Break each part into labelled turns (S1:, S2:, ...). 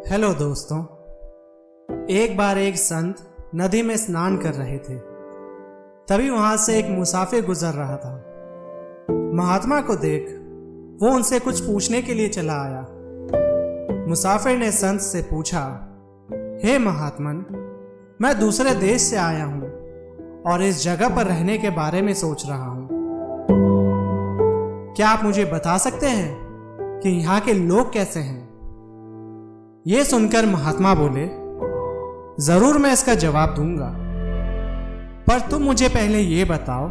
S1: Hello दोस्तों। एक बार एक संत नदी में स्नान कर रहे थे। तभी वहां से एक मुसाफिर गुजर रहा था। महात्मा को देख वो उनसे कुछ पूछने के लिए चला आया। मुसाफिर ने संत से पूछा, हे महात्मन, मैं दूसरे देश से आया हूं और इस जगह पर रहने के बारे में सोच रहा हूं। क्या आप मुझे बता सकते हैं कि यहाँ के लोग कैसे हैं? ये सुनकर महात्मा बोले, जरूर मैं इसका जवाब दूंगा, पर तुम मुझे पहले ये बताओ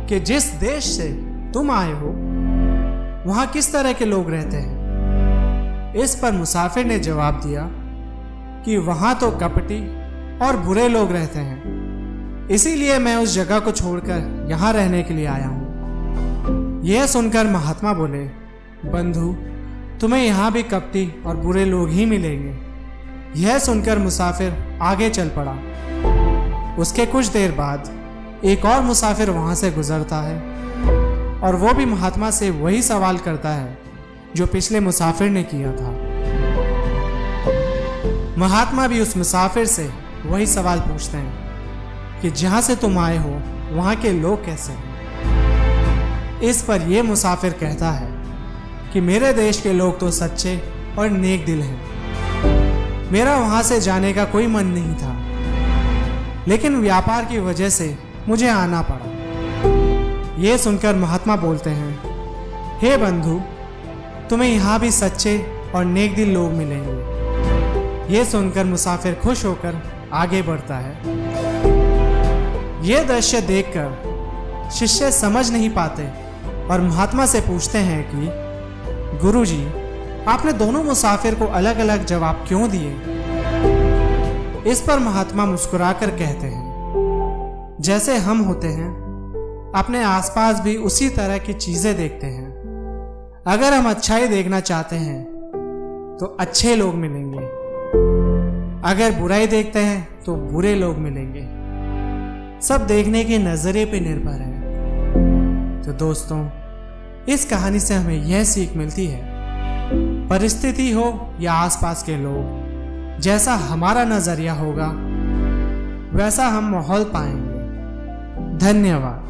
S1: कि जिस देश से तुम आए हो वहां किस तरह के लोग रहते हैं। इस पर मुसाफिर ने जवाब दिया कि वहां तो कपटी और बुरे लोग रहते हैं, इसीलिए मैं उस जगह को छोड़कर यहां रहने के लिए आया हूं। यह सुनकर महात्मा बोले, बंधु, तुम्हें यहां भी कपटी और बुरे लोग ही मिलेंगे। यह सुनकर मुसाफिर आगे चल पड़ा। उसके कुछ देर बाद एक और मुसाफिर वहां से गुजरता है और वो भी महात्मा से वही सवाल करता है जो पिछले मुसाफिर ने किया था। महात्मा भी उस मुसाफिर से वही सवाल पूछते हैं कि जहां से तुम आए हो वहां के लोग कैसे हैं। इस पर यह मुसाफिर कहता है कि मेरे देश के लोग तो सच्चे और नेक दिल हैं। मेरा वहां से जाने का कोई मन नहीं था, लेकिन व्यापार की वजह से मुझे आना पड़ा। यह सुनकर महात्मा बोलते हैं, हे बंधु, तुम्हें यहाँ भी सच्चे और नेक दिल लोग मिलेंगे। यह सुनकर मुसाफिर खुश होकर आगे बढ़ता है। यह दृश्य देखकर शिष्य समझ नहीं पाते और महात्मा से पूछते हैं कि गुरुजी, आपने दोनों मुसाफिर को अलग अलग जवाब क्यों दिए? इस पर महात्मा मुस्कुराकर कहते हैं, जैसे हम होते हैं अपने आसपास भी उसी तरह की चीजें देखते हैं। अगर हम अच्छाई देखना चाहते हैं तो अच्छे लोग मिलेंगे, अगर बुराई देखते हैं तो बुरे लोग मिलेंगे। सब देखने के नजरिए पे निर्भर है। तो दोस्तों, इस कहानी से हमें यह सीख मिलती है, परिस्थिति हो या आसपास के लोग, जैसा हमारा नजरिया होगा वैसा हम माहौल पाएंगे। धन्यवाद।